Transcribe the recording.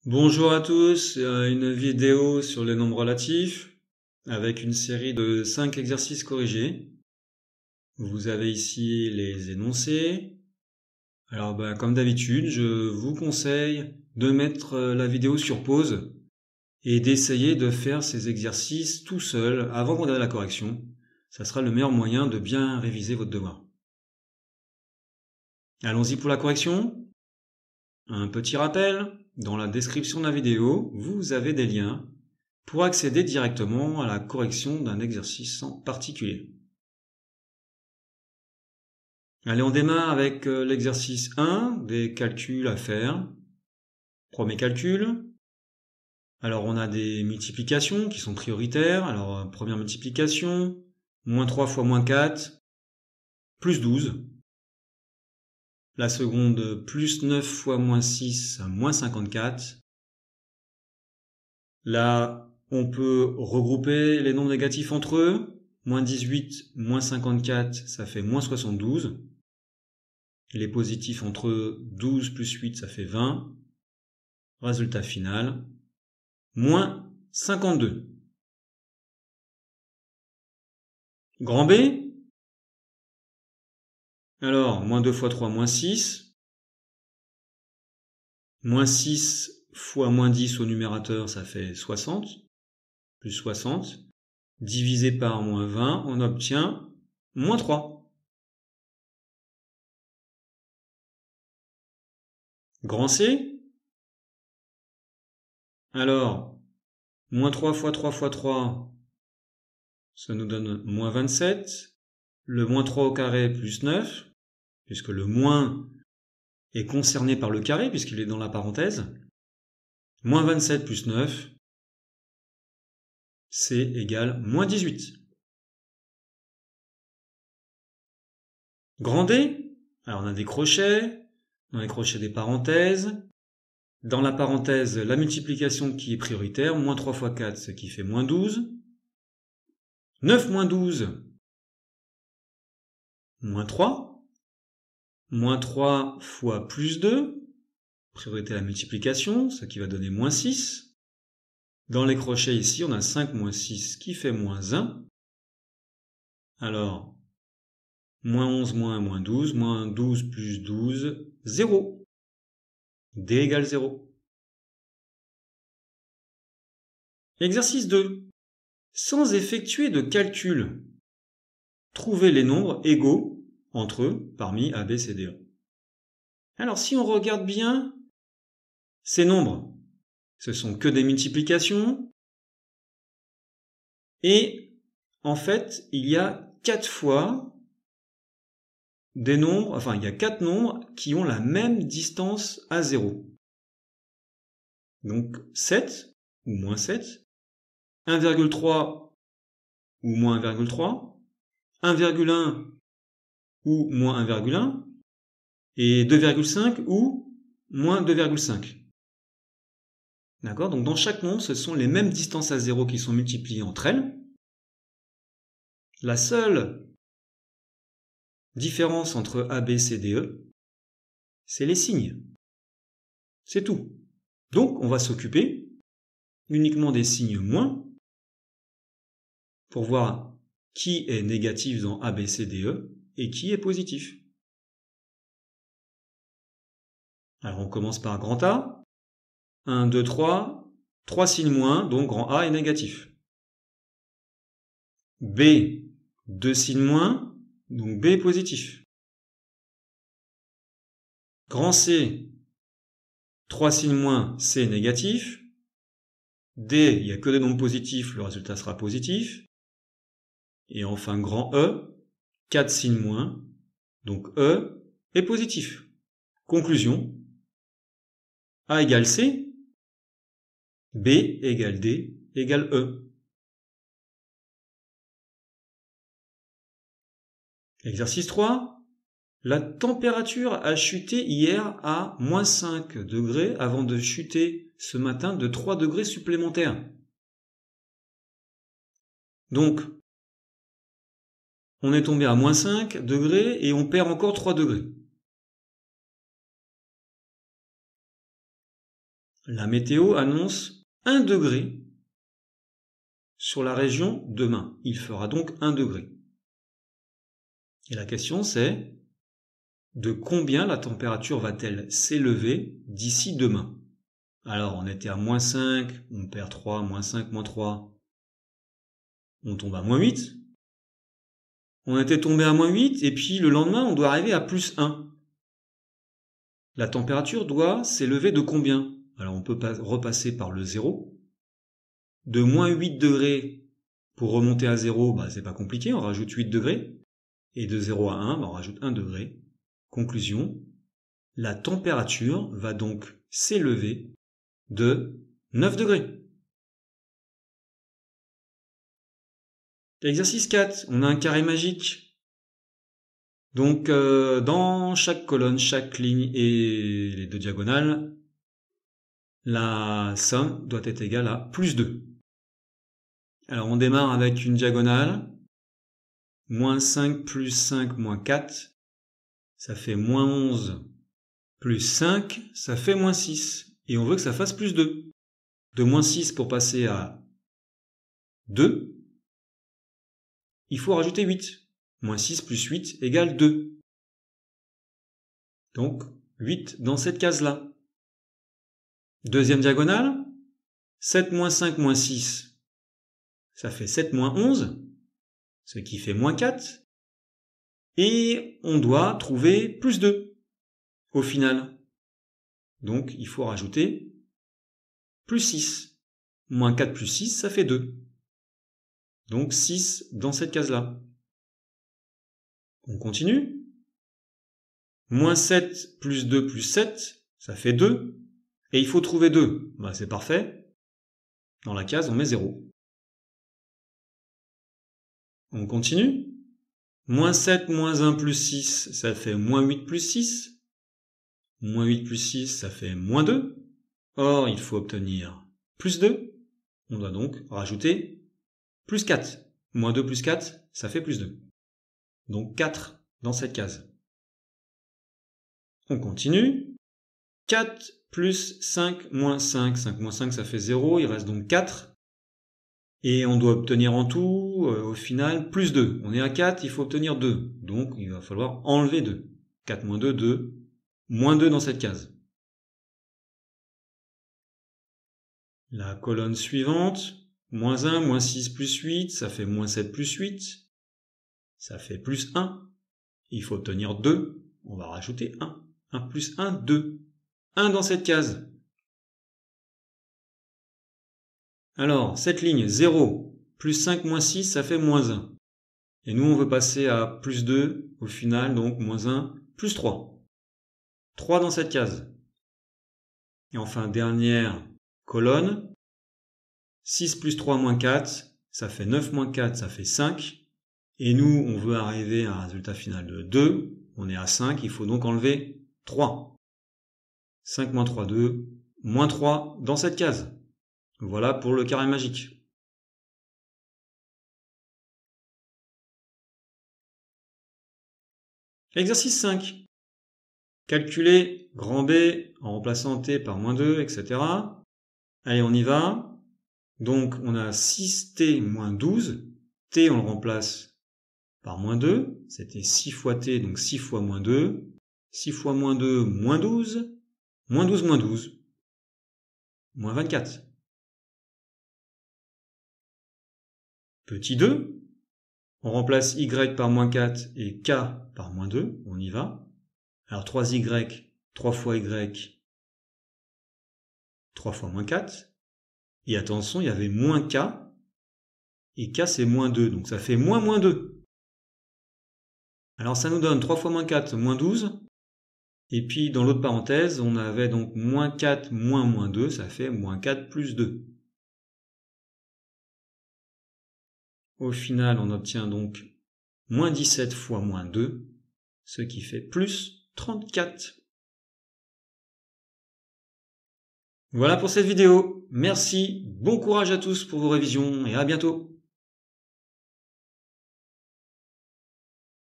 Bonjour à tous, une vidéo sur les nombres relatifs avec une série de 5 exercices corrigés. Vous avez ici les énoncés. Alors comme d'habitude, je vous conseille de mettre la vidéo sur pause et d'essayer de faire ces exercices tout seul avant de regarder la correction. Ça sera le meilleur moyen de bien réviser votre devoir. Allons-y pour la correction. Un petit rappel, dans la description de la vidéo, vous avez des liens pour accéder directement à la correction d'un exercice en particulier. Allez, on démarre avec l'exercice 1, des calculs à faire. Premier calcul. Alors, on a des multiplications qui sont prioritaires. Alors, première multiplication, moins 3 fois moins 4, plus 12. La seconde, plus 9 fois moins 6, moins 54. Là, on peut regrouper les nombres négatifs entre eux. Moins 18, moins 54, ça fait moins 72. Les positifs entre eux, 12 plus 8, ça fait 20. Résultat final, moins 52. Grand B. Alors, moins 2 fois 3, moins 6. Moins 6 fois moins 10 au numérateur, ça fait 60. Plus 60. Divisé par moins 20, on obtient moins 3. Grand C. Alors, moins 3 fois 3 fois 3, ça nous donne moins 27. Le moins 3 au carré plus 9, puisque le moins est concerné par le carré, puisqu'il est dans la parenthèse. Moins 27 plus 9, c'est égal moins 18. Grand D, alors on a des crochets, dans les crochets des parenthèses. Dans la parenthèse, la multiplication qui est prioritaire, moins 3 fois 4, ce qui fait moins 12. 9 moins 12, moins 3. Moins 3 fois plus 2, priorité à la multiplication, ce qui va donner moins 6. Dans les crochets ici, on a 5 moins 6 qui fait moins 1. Alors, moins 11 moins 1 moins 12, moins 12 plus 12, 0. D égale 0. Exercice 2. Sans effectuer de calcul, trouvez les nombres égaux entre eux parmi A, B, C, D, E. Alors si on regarde bien, ces nombres, ce sont que des multiplications. Et en fait, il y a 4 fois des nombres, enfin il y a 4 nombres qui ont la même distance à 0. Donc 7 ou moins 7, 1,3 ou moins 1,3, 1,1 ou moins 1,1, et 2,5 ou moins 2,5. D'accord? Donc dans chaque nombre, ce sont les mêmes distances à 0 qui sont multipliées entre elles. La seule différence entre A, B, C, D, E, c'est les signes. C'est tout. Donc on va s'occuper uniquement des signes moins pour voir qui est négatif dans A, B, C, D, E et qui est positif. Alors on commence par grand A. 1, 2, 3. 3 signes moins, donc grand A est négatif. B, 2 signes moins, donc B est positif. Grand C, 3 signes moins, C est négatif. D, il n'y a que des nombres positifs, le résultat sera positif. Et enfin grand E, 4 signes moins, donc E est positif. Conclusion, A égale C, B égale D égale E. Exercice 3. La température a chuté hier à moins 5 degrés avant de chuter ce matin de 3 degrés supplémentaires. Donc, on est tombé à moins 5 degrés et on perd encore 3 degrés. La météo annonce 1 degré sur la région demain. Il fera donc 1 degré. Et la question c'est, de combien la température va-t-elle s'élever d'ici demain? Alors on était à -5, on perd 3, -5, -3, on tombe à -8. On était tombé à -8 et puis le lendemain on doit arriver à +1. La température doit s'élever de combien? Alors on peut repasser par le 0. De -8 degrés pour remonter à 0, bah, c'est pas compliqué, on rajoute 8 degrés. Et de 0 à 1, bah, on rajoute 1 degré. Conclusion, la température va donc s'élever de 9 degrés. Exercice 4, on a un carré magique. Donc dans chaque colonne, chaque ligne et les 2 diagonales, la somme doit être égale à +2. Alors on démarre avec une diagonale, -5 + 5 - 4, ça fait -11 plus 5, ça fait -6. Et on veut que ça fasse +2. De -6 pour passer à 2, il faut rajouter 8. -6 plus 8 égale 2. Donc 8 dans cette case-là. Deuxième diagonale, 7 - 5 - 6, ça fait 7 - 11, ce qui fait -4. Et on doit trouver +2 au final. Donc il faut rajouter +6. -4 plus 6, ça fait 2. Donc 6 dans cette case-là. On continue. -7 plus 2 plus 7, ça fait 2. Et il faut trouver 2. Bah, c'est parfait. Dans la case, on met 0. On continue. -7 moins 1 plus 6, ça fait -8 plus 6. -8 plus 6, ça fait -2. Or, il faut obtenir +2. On doit donc rajouter +4. -2 plus 4, ça fait +2. Donc 4 dans cette case. On continue. 4 plus 5 moins 5. 5 moins 5, ça fait 0. Il reste donc 4. Et on doit obtenir en tout, au final, +2. On est à 4, il faut obtenir 2. Donc, il va falloir enlever 2. 4 moins 2, 2. Moins 2 dans cette case. La colonne suivante, -1, -6 plus 8, ça fait -7 plus 8. Ça fait +1. Il faut obtenir 2. On va rajouter 1. 1 plus 1, 2. 1 dans cette case. Alors, cette ligne, 0, plus 5 moins 6, ça fait -1. Et nous, on veut passer à +2 au final, donc -1, plus 3. 3 dans cette case. Et enfin, dernière colonne, 6 plus 3 moins 4, ça fait 9 moins 4, ça fait 5. Et nous, on veut arriver à un résultat final de 2. On est à 5, il faut donc enlever 3. 5 moins 3, 2. Moins 3 dans cette case. Voilà pour le carré magique. Exercice 5. Calculer grand B en remplaçant t par -2, etc. Allez, on y va. Donc, on a 6t moins 12. T, on le remplace par -2. C'était 6 fois t, donc 6 fois -2. 6 fois -2, moins 12. Moins 12, moins 12. Moins 24. Petit 2. On remplace y par -4 et k par -2. On y va. Alors 3y, 3 fois y, 3 fois -4. Et attention, il y avait moins k. Et k c'est -2. Donc ça fait -2. Alors ça nous donne 3 fois -4, -12. Et puis dans l'autre parenthèse, on avait donc -4 moins -2. Ça fait -4 plus 2. Au final, on obtient donc -17 fois -2. Ce qui fait plus 34. Voilà pour cette vidéo. Merci, bon courage à tous pour vos révisions et à bientôt.